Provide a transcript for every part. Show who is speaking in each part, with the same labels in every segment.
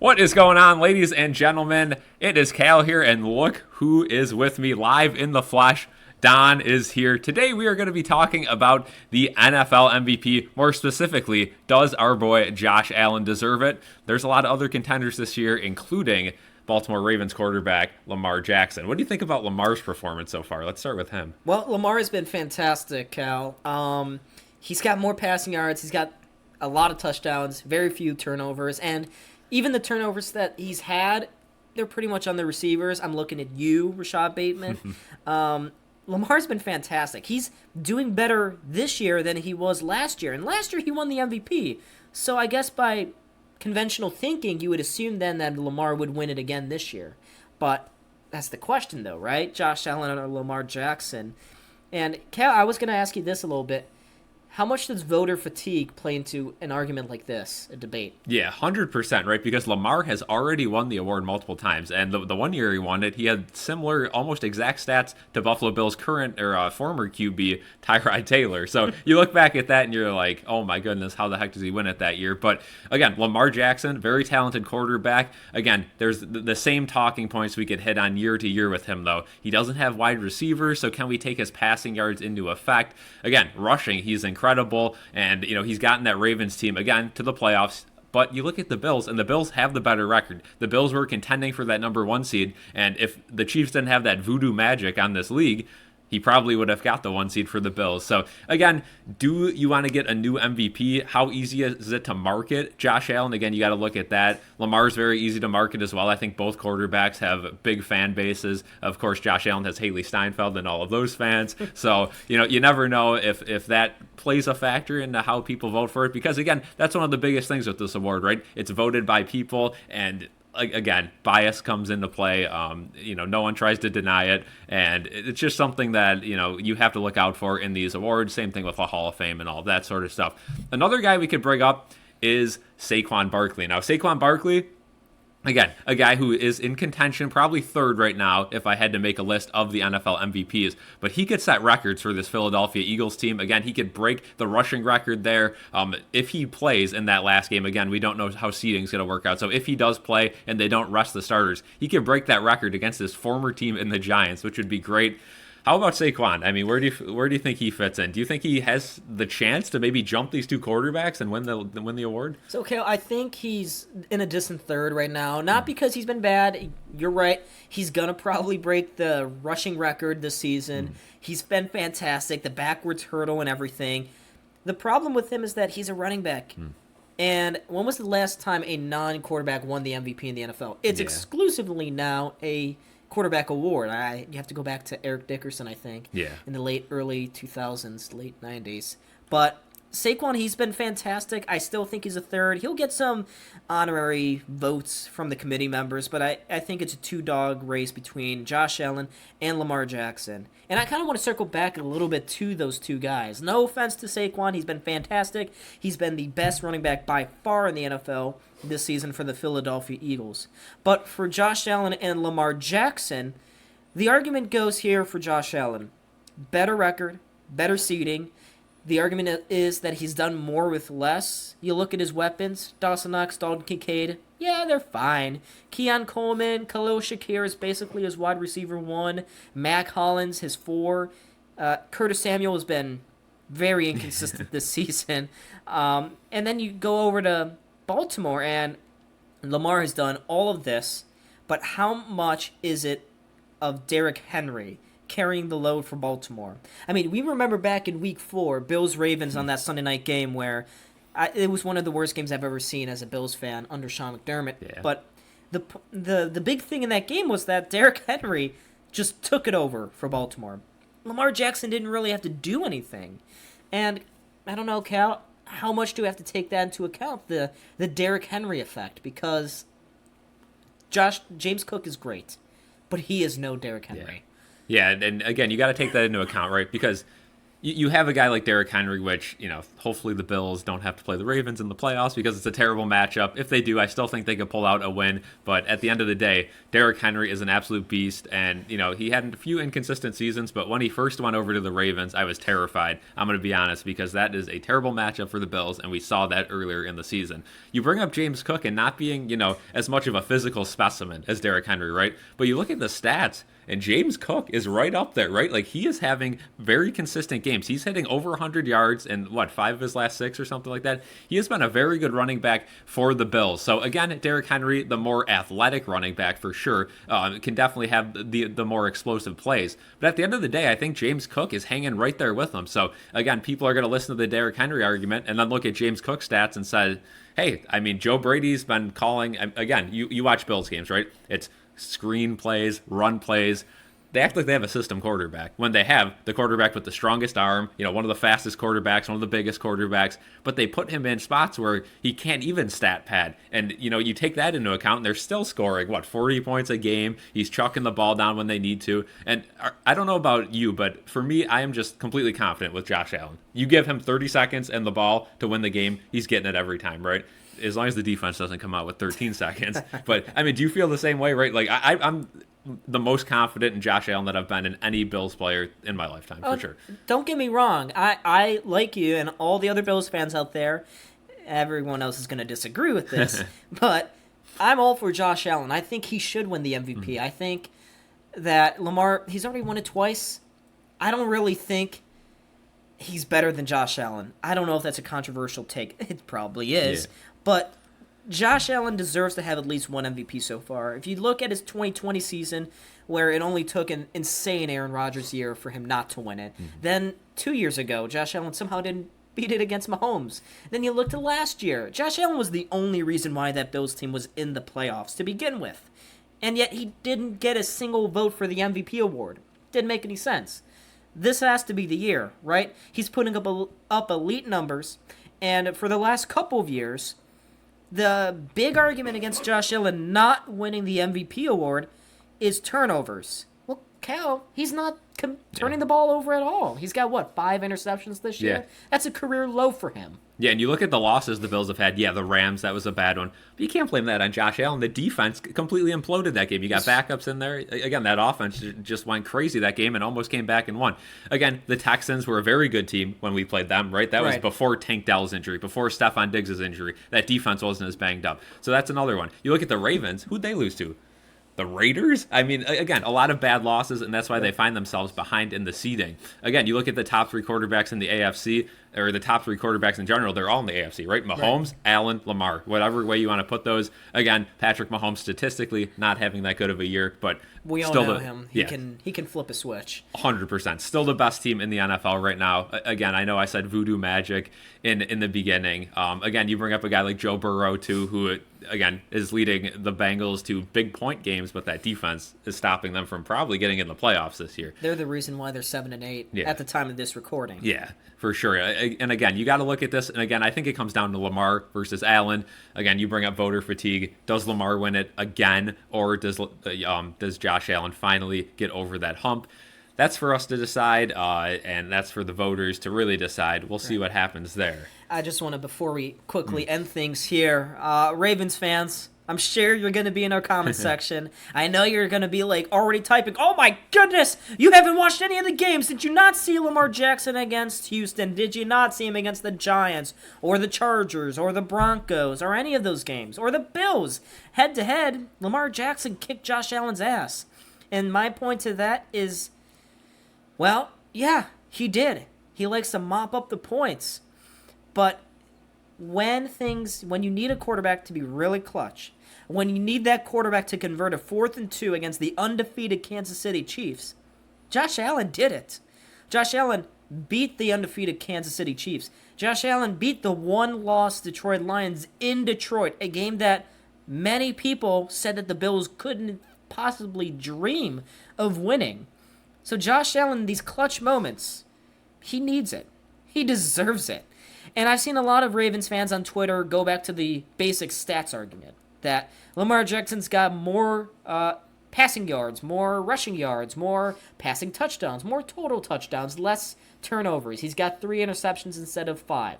Speaker 1: What is going on, ladies and gentlemen? It is Cal here, and look who is with me live in the flesh. Don is here. Today we are going to be talking about the NFL MVP. More specifically, does our boy Josh Allen deserve it? There's a lot of other contenders this year, including Baltimore Ravens quarterback Lamar Jackson. What do you think about Lamar's performance so far? Let's start with him.
Speaker 2: Well, Lamar has been fantastic, Cal. He's got more passing yards. He's got a lot of touchdowns, very few turnovers, and even the turnovers that he's had, they're pretty much on the receivers. I'm looking at you, Rashad Bateman. Lamar's been fantastic. He's doing better this year than he was last year, and last year he won the MVP. So I guess by conventional thinking, you would assume then that Lamar would win it again this year. But that's the question, though, right? Josh Allen or Lamar Jackson. And Cal, I was going to ask you this a little bit. How much does voter fatigue play into an argument like this, a debate?
Speaker 1: Yeah, 100%, right? Because Lamar has already won the award multiple times. And the one year he won it, he had similar, almost exact stats to Buffalo Bills' current or former QB, Tyrod Taylor. So you look back at that and you're like, oh my goodness, how the heck does he win it that year? But again, Lamar Jackson, very talented quarterback. Again, there's the same talking points we could hit on year to year with him, though. He doesn't have wide receivers, so can we take his passing yards into effect? Again, rushing, he's incredible, and he's gotten that Ravens team again to the playoffs. But you look at the Bills, and the Bills have the better record. The Bills were contending for that number one seed, and if the Chiefs didn't have that voodoo magic on this league, he probably would have got the one seed for the Bills. So again, do you want to get a new MVP? How easy is it to market Josh Allen? Again, you got to look at that. Lamar's very easy to market as well. I think both quarterbacks have big fan bases. Of course, Josh Allen has Haley Steinfeld and all of those fans. So, you never know if that plays a factor into how people vote for it. Because again, that's one of the biggest things with this award, right? It's voted by people, and again, bias comes into play. No one tries to deny it, and it's just something that you have to look out for in these awards. Same thing with the Hall of Fame and all of that sort of stuff. Another guy we could bring up is Saquon Barkley. Now, Saquon Barkley, again, a guy who is in contention, probably third right now if I had to make a list of the NFL MVPs. But he could set records for this Philadelphia Eagles team. Again, he could break the rushing record there if he plays in that last game. Again, we don't know how seeding is going to work out. So if he does play and they don't rest the starters, he could break that record against his former team in the Giants, which would be great. How about Saquon? I mean, where do you think he fits in? Do you think he has the chance to maybe jump these two quarterbacks and win the award?
Speaker 2: So, Cal, I think he's in a distant third right now. Not because he's been bad. You're right. He's going to probably break the rushing record this season. He's been fantastic, the backwards hurdle and everything. The problem with him is that he's a running back. And when was the last time a non-quarterback won the MVP in the NFL? It's exclusively now a quarterback award. You have to go back to Eric Dickerson, I think, in the early 2000s, late 90s. But Saquon, he's been fantastic. I still think he's a third. He'll get some honorary votes from the committee members, but I think it's a two-dog race between Josh Allen and Lamar Jackson. And I kind of want to circle back a little bit to those two guys. No offense to Saquon. He's been fantastic. He's been the best running back by far in the NFL this season for the Philadelphia Eagles. But for Josh Allen and Lamar Jackson, the argument goes here for Josh Allen. Better record, better seeding. The argument is that he's done more with less. You look at his weapons, Dawson Knox, Dalton Kincaid, yeah, they're fine. Keon Coleman, Khalil Shakir is basically his wide receiver 1. Mac Hollins, his 4. Curtis Samuel has been very inconsistent this season. And then you go over to Baltimore, and Lamar has done all of this, but how much is it of Derrick Henry carrying the load for Baltimore? I mean, we remember back in Week 4, Bills-Ravens on that Sunday night game where it was one of the worst games I've ever seen as a Bills fan under Sean McDermott.
Speaker 1: Yeah.
Speaker 2: But the big thing in that game was that Derrick Henry just took it over for Baltimore. Lamar Jackson didn't really have to do anything. And I don't know, Cal, how much do we have to take that into account, the Derrick Henry effect? Because James Cook is great, but he is no Derrick Henry.
Speaker 1: Yeah, and again, you got to take that into account, right? Because you have a guy like Derrick Henry, which, hopefully the Bills don't have to play the Ravens in the playoffs because it's a terrible matchup. If they do, I still think they could pull out a win. But at the end of the day, Derrick Henry is an absolute beast. And, he had a few inconsistent seasons, but when he first went over to the Ravens, I was terrified. I'm going to be honest, because that is a terrible matchup for the Bills, and we saw that earlier in the season. You bring up James Cook and not being, as much of a physical specimen as Derrick Henry, right? But you look at the stats, and James Cook is right up there, right? Like, he is having very consistent games. He's hitting over 100 yards in, 5 of his last 6 or something like that. He has been a very good running back for the Bills. So, again, Derrick Henry, the more athletic running back for sure, can definitely have the more explosive plays. But at the end of the day, I think James Cook is hanging right there with him. So, again, people are going to listen to the Derrick Henry argument and then look at James Cook's stats and say, hey, I mean, Joe Brady's been calling, again, you watch Bills games, right? It's screen plays, run plays. They act like they have a system quarterback when they have the quarterback with the strongest arm, one of the fastest quarterbacks, one of the biggest quarterbacks, but they put him in spots where he can't even stat pad. And, you take that into account, and they're still scoring, 40 points a game. He's chucking the ball down when they need to. And I don't know about you, but for me, I am just completely confident with Josh Allen. You give him 30 seconds and the ball to win the game, he's getting it every time, right? As long as the defense doesn't come out with 13 seconds. But, I mean, do you feel the same way, right? Like, I'm the most confident in Josh Allen that I've been in any Bills player in my lifetime, for sure.
Speaker 2: Don't get me wrong. I like you and all the other Bills fans out there. Everyone else is going to disagree with this. But I'm all for Josh Allen. I think he should win the MVP. Mm-hmm. I think that Lamar, he's already won it twice. I don't really think he's better than Josh Allen. I don't know if that's a controversial take. It probably is. Yeah. But Josh Allen deserves to have at least one MVP so far. If you look at his 2020 season, where it only took an insane Aaron Rodgers year for him not to win it, then 2 years ago, Josh Allen somehow didn't beat it against Mahomes. Then you look to last year. Josh Allen was the only reason why that Bills team was in the playoffs to begin with. And yet he didn't get a single vote for the MVP award. Didn't make any sense. This has to be the year, right? He's putting up elite numbers, and for the last couple of years, the big argument against Josh Allen not winning the MVP award is turnovers. Well, Cal, he's not turning the ball over at all. He's got, 5 interceptions this year? Yeah. That's a career low for him.
Speaker 1: Yeah, and you look at the losses the Bills have had. Yeah, the Rams, that was a bad one. But you can't blame that on Josh Allen. The defense completely imploded that game. You got backups in there. Again, that offense just went crazy that game and almost came back and won. Again, the Texans were a very good team when we played them, right? That was before Tank Dell's injury, before Stephon Diggs' injury. That defense wasn't as banged up. So that's another one. You look at the Ravens. Who'd they lose to? The Raiders? I mean, again, a lot of bad losses, and that's why they find themselves behind in the seeding. Again, you look at the top 3 quarterbacks in the AFC, or the top 3 quarterbacks in general, they're all in the AFC, right? Mahomes, Allen, Lamar, whatever way you want to put those. Again, Patrick Mahomes statistically not having that good of a year, but
Speaker 2: we all know him. He can flip a switch.
Speaker 1: 100%. Still the best team in the NFL right now. Again, I know I said voodoo magic in the beginning. Again, you bring up a guy like Joe Burrow, too, who, again, is leading the Bengals to big point games, but that defense is stopping them from probably getting in the playoffs this year.
Speaker 2: They're the reason why they're 7-8 at the time of this recording.
Speaker 1: Yeah, for sure. And again, you got to look at this. And again, I think it comes down to Lamar versus Allen. Again, you bring up voter fatigue. Does Lamar win it again, or does Josh Allen finally get over that hump? That's for us to decide, and that's for the voters to really decide. We'll see what happens there.
Speaker 2: I just want to, before we quickly end things here, Ravens fans, I'm sure you're going to be in our comment section. I know you're going to be already typing, oh my goodness, you haven't watched any of the games. Did you not see Lamar Jackson against Houston? Did you not see him against the Giants or the Chargers or the Broncos or any of those games? Or the Bills? Head to head, Lamar Jackson kicked Josh Allen's ass. And my point to that is, well, yeah, he did. He likes to mop up the points. But when you need a quarterback to be really clutch, when you need that quarterback to convert a 4th and 2 against the undefeated Kansas City Chiefs, Josh Allen did it. Josh Allen beat the undefeated Kansas City Chiefs. Josh Allen beat the one-loss Detroit Lions in Detroit, a game that many people said that the Bills couldn't possibly dream of winning. So Josh Allen, these clutch moments, he needs it. He deserves it. And I've seen a lot of Ravens fans on Twitter go back to the basic stats argument, that Lamar Jackson's got more passing yards, more rushing yards, more passing touchdowns, more total touchdowns, less turnovers. He's got 3 interceptions instead of 5.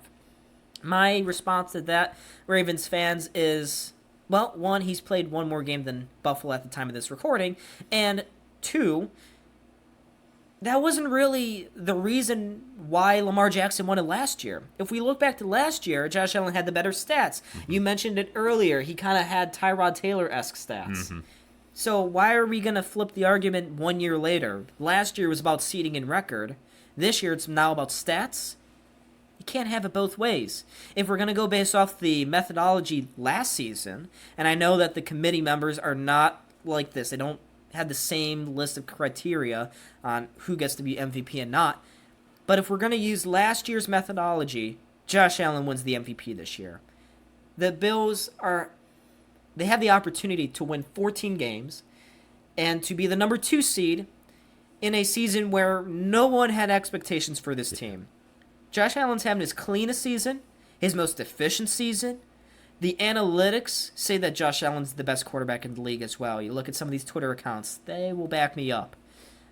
Speaker 2: My response to that, Ravens fans, is, well, 1, he's played 1 more game than Buffalo at the time of this recording, and 2, that wasn't really the reason why Lamar Jackson won it last year. If we look back to last year, Josh Allen had the better stats. You mentioned it earlier. He kind of had Tyrod Taylor-esque stats. So why are we going to flip the argument 1 year later? Last year was about seeding and record. This year it's now about stats. You can't have it both ways. If we're going to go based off the methodology last season, and I know that the committee members are not like this. They don't have the same list of criteria on who gets to be MVP and not. But if we're going to use last year's methodology, Josh Allen wins the MVP this year. The Bills they have the opportunity to win 14 games and to be the number 2 seed in a season where no one had expectations for this team. Josh Allen's having his cleanest season, his most efficient season. The analytics say that Josh Allen's the best quarterback in the league as well. You look at some of these Twitter accounts, they will back me up.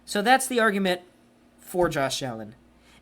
Speaker 2: So that's the argument for Josh Allen.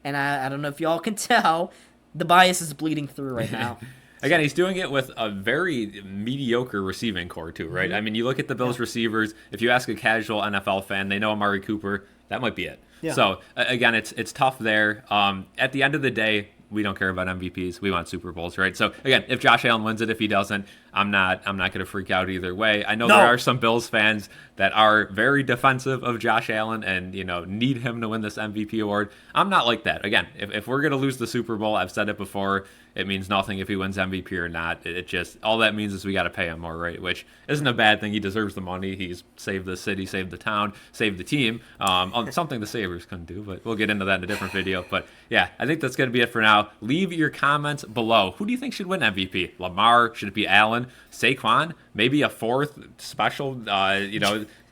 Speaker 2: And I don't know if y'all can tell, the bias is bleeding through right now.
Speaker 1: Again, he's doing it with a very mediocre receiving core, too, right? I mean, you look at the Bills receivers. If you ask a casual NFL fan, they know Amari Cooper. That might be it. Yeah. So, again, it's tough there. At the end of the day, we don't care about MVPs. We want Super Bowls, right? So, again, if Josh Allen wins it, if he doesn't, I'm not going to freak out either way. I know there are some Bills fans that are very defensive of Josh Allen and, need him to win this MVP award. I'm not like that. Again, if we're going to lose the Super Bowl, I've said it before, it means nothing if he wins MVP or not. It just, all that means is we got to pay him more, right? Which isn't a bad thing. He deserves the money. He's saved the city, saved the town, saved the team. Something the Sabres couldn't do, but we'll get into that in a different video. But yeah, I think that's going to be it for now. Leave your comments below. Who do you think should win MVP? Lamar? Should it be Allen? Saquon? Maybe a 4th special,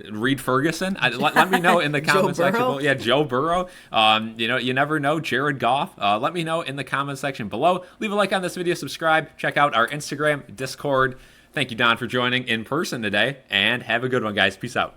Speaker 1: Reed Ferguson? Let me know in the comments section below. Yeah, Joe Burrow. You never know. Jared Goff. Let me know in the comments section below. Leave a like on this video. Subscribe. Check out our Instagram, Discord. Thank you, Don, for joining in person today. And have a good one, guys. Peace out.